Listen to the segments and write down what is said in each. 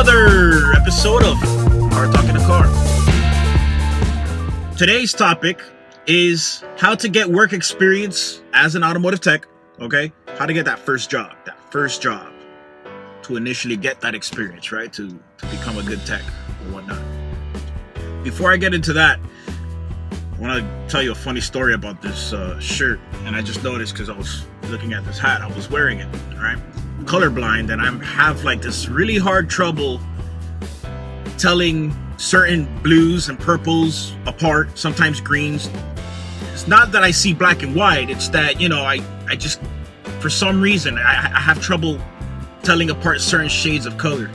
another episode of Car Talk in the Car. Today's topic is how to get work experience as an automotive tech, okay? How to get that first job to initially get that experience, right? To become a good tech or whatnot. Before I get into that, I want to tell you a funny story about this shirt, and I just noticed because I was looking at this hat. I was wearing it, all right? Colorblind, and I have like this really hard trouble telling certain blues and purples apart, sometimes greens. It's not that I see black and white, it's that, I just, for some reason, I have trouble telling apart certain shades of color.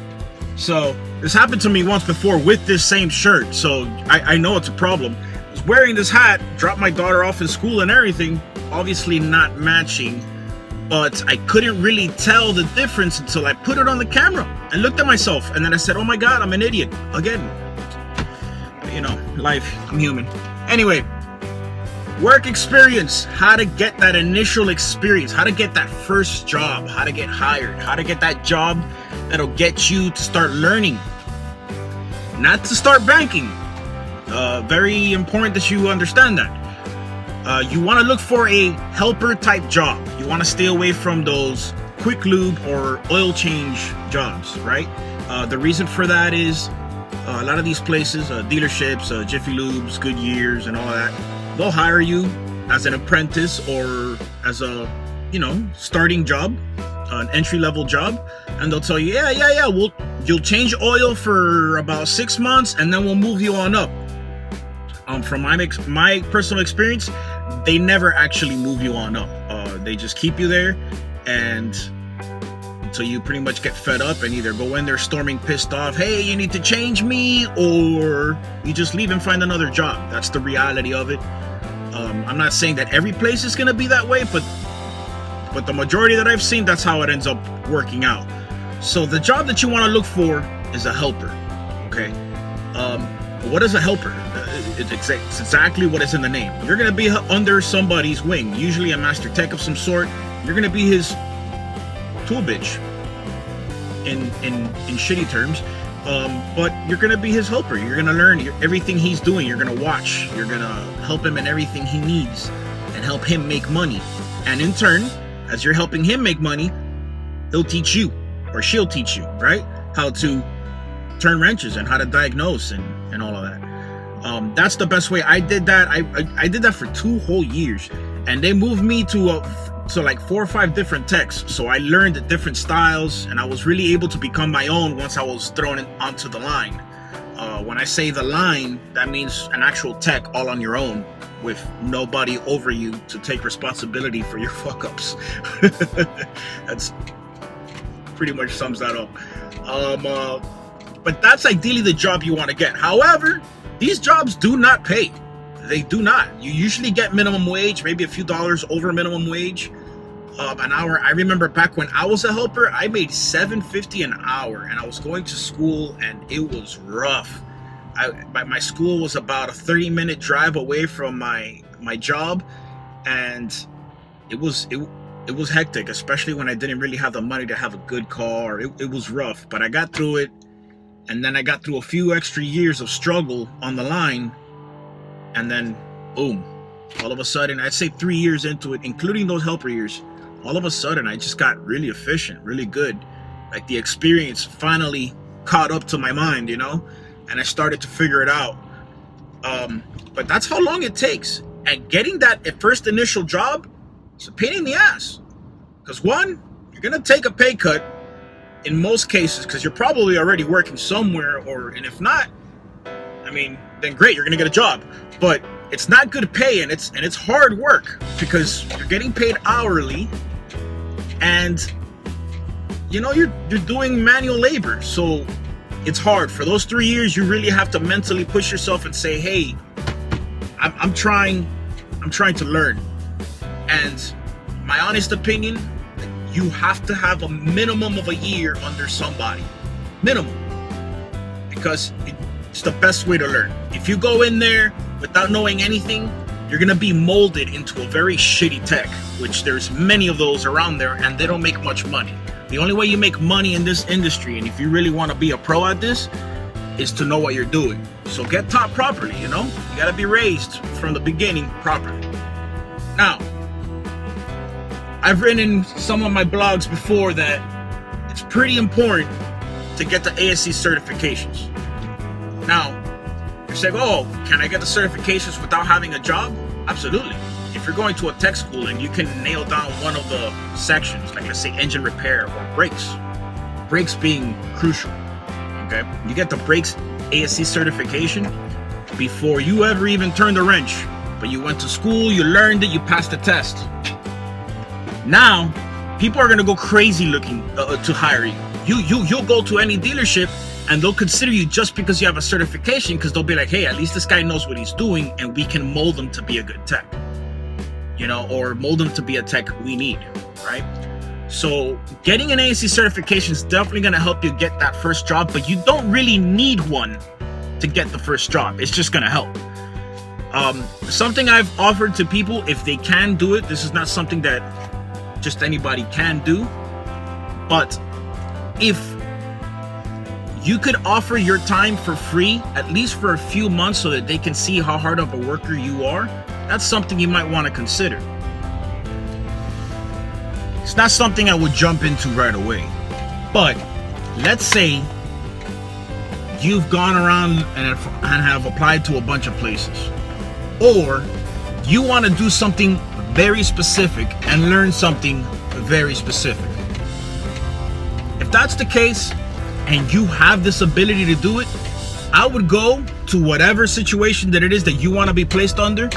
So this happened to me once before with this same shirt, so I know it's a problem. I was wearing this hat, dropped my daughter off in school and everything, obviously not matching, but I couldn't really tell the difference until I put it on the camera and looked at myself, and then I said, oh my god, I'm an idiot again. Life, I'm human. Anyway, work experience, how to get that initial experience, how to get that first job, how to get hired, how to get that job that'll get you to start learning, not to start banking. Very important that you understand that. You want to look for a helper type job. You want to stay away from those quick lube or oil change jobs, right? The reason for that is a lot of these places, dealerships, Jiffy Lubes, Goodyears, and all that, they'll hire you as an apprentice or as a, starting job, an entry-level job, and they'll tell you, you'll change oil for about 6 months, and then we'll move you on up. From my personal experience, they never actually move you on up. They just keep you there, and until you pretty much get fed up and either go in there storming pissed off, hey, you need to change me, or you just leave and find another job. That's the reality of it. I'm not saying that every place is going to be that way, but the majority that I've seen, that's how it ends up working out. So the job that you want to look for is a helper, okay? What is a helper? It's exactly what is in the name. You're going to be under somebody's wing, usually a master tech of some sort. You're going to be his tool bitch in shitty terms, but you're going to be his helper. You're going to learn everything he's doing. You're going to watch. You're going to help him in everything he needs and help him make money. And in turn, as you're helping him make money, he'll teach you, or she'll teach you, right? How to turn wrenches and how to diagnose and all of that. That's the best way. I did that. I did that for 2 whole years, and they moved me to like 4 or 5 different techs. So I learned the different styles, and I was really able to become my own once I was thrown onto the line. When I say the line, that means an actual tech all on your own with nobody over you to take responsibility for your fuck ups. That's pretty much sums that up. But that's ideally the job you want to get. However, these jobs do not pay. They do not. You usually get minimum wage, maybe a few dollars over minimum wage an hour. I remember back when I was a helper, I made $7.50 an hour, and I was going to school, and it was rough. My school was about a 30-minute drive away from my job, and it was hectic, especially when I didn't really have the money to have a good car. It was rough, but I got through it, and then I got through a few extra years of struggle on the line. And then, boom, all of a sudden, I'd say 3 years into it, including those helper years, all of a sudden, I just got really efficient, really good. Like, the experience finally caught up to my mind, and I started to figure it out. But that's how long it takes. And getting that first initial job is a pain in the ass. Because one, you're going to take a pay cut in most cases, because you're probably already working somewhere, and if not, then great, you're gonna get a job. But it's not good pay, and it's hard work, because you're getting paid hourly, and you're doing manual labor, so it's hard. For those 3 years, you really have to mentally push yourself and say, hey, I'm trying to learn. And my honest opinion, you have to have a minimum of a year under somebody. Minimum. Because it's the best way to learn. If you go in there without knowing anything, you're going to be molded into a very shitty tech, which there's many of those around there, and they don't make much money. The only way you make money in this industry, and if you really want to be a pro at this, is to know what you're doing. So get taught properly, you know? You gotta be raised from the beginning properly. Now, I've written in some of my blogs before that it's pretty important to get the ASE certifications. Now, you're saying, oh, can I get the certifications without having a job? Absolutely. If you're going to a tech school and you can nail down one of the sections, like let's say engine repair or brakes being crucial, okay? You get the brakes ASE certification before you ever even turned the wrench. But you went to school, you learned it, you passed the test. Now, people are gonna go crazy looking to hire you. You'll go to any dealership and they'll consider you just because you have a certification, because they'll be like, hey, at least this guy knows what he's doing and we can mold him to be a good tech, you know, or mold him to be a tech we need, right? So getting an ASE certification is definitely gonna help you get that first job, but you don't really need one to get the first job. It's just gonna help. Something I've offered to people, if they can do it, this is not something that just anybody can do, but if you could offer your time for free, at least for a few months, so that they can see how hard of a worker you are, that's something you might want to consider. It's not something I would jump into right away, but let's say you've gone around and have applied to a bunch of places, or you want to do something very specific and learn something very specific. If that's the case and you have this ability to do it, I would go to whatever situation that it is that you want to be placed under.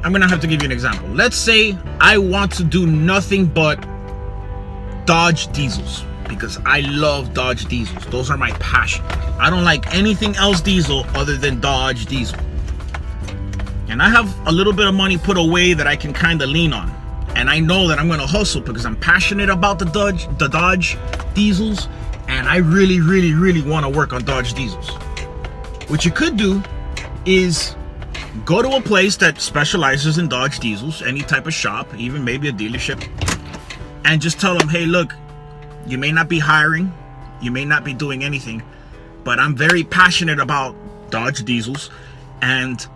I'm gonna have to give you an example. Let's say I want to do nothing but Dodge diesels, because I love Dodge diesels. Those are my passion. I don't like anything else diesel other than Dodge diesel. And I have a little bit of money put away that I can kind of lean on. And I know that I'm going to hustle because I'm passionate about the Dodge diesels. And I really, really, really want to work on Dodge diesels. What you could do is go to a place that specializes in Dodge diesels, any type of shop, even maybe a dealership, and just tell them, hey, look, you may not be hiring, you may not be doing anything, but I'm very passionate about Dodge diesels, and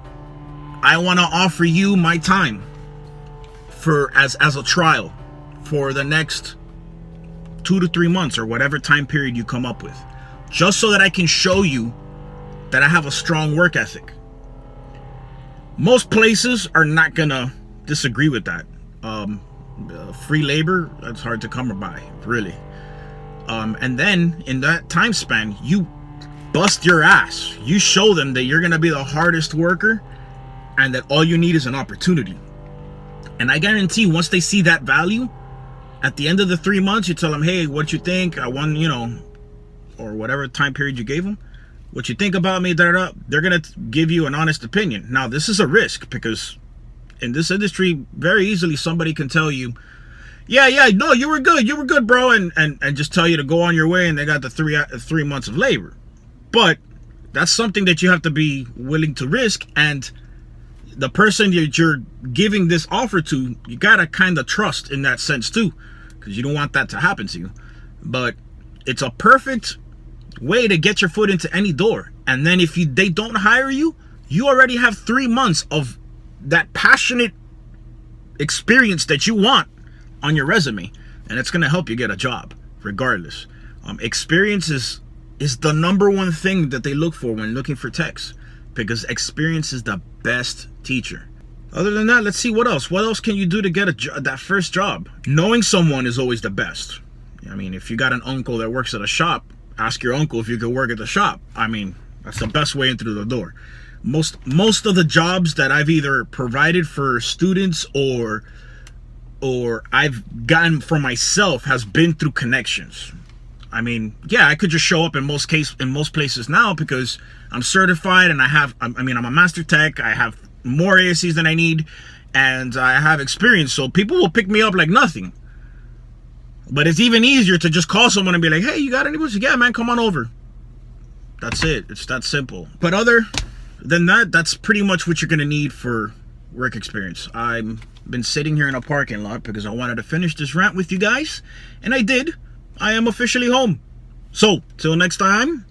I want to offer you my time as a trial for the next 2 to 3 months or whatever time period you come up with, just so that I can show you that I have a strong work ethic. Most places are not gonna disagree with that. Free labor, that's hard to come by, really. And then in that time span, you bust your ass. You show them that you're gonna be the hardest worker and that all you need is an opportunity. And I guarantee once they see that value, at the end of the 3 months, you tell them, hey, what you think? I won, you know, or whatever time period you gave them. What you think about me? They're gonna give you an honest opinion. Now, this is a risk because in this industry, very easily somebody can tell you, yeah, no, you were good, bro, and just tell you to go on your way, and they got the 3 months of labor. But that's something that you have to be willing to risk, and the person that you're giving this offer to, you gotta kind of trust in that sense too, because you don't want that to happen to you. But it's a perfect way to get your foot into any door. And then if they don't hire you, you already have 3 months of that passionate experience that you want on your resume, and it's going to help you get a job regardless. Experience is the number one thing that they look for when looking for techs, because experience is the best teacher. Other than that, let's see what else can you do to get that first job. Knowing someone is always the best. I mean, if you got an uncle that works at a shop, ask your uncle if you could work at the shop. I mean, that's the best way in through the door. Most of the jobs that I've either provided for students or I've gotten for myself has been through connections. I mean, yeah, I could just show up in most places now because I'm certified and I'm a master tech. I have more ASEs than I need, and I have experience, so people will pick me up like nothing. But it's even easier to just call someone and be like, hey, you got anybody? Yeah, man, come on over. That's it. It's that simple. But other than that, that's pretty much what you're going to need for work experience. I've been sitting here in a parking lot because I wanted to finish this rant with you guys, and I did. I am officially home. So, till next time,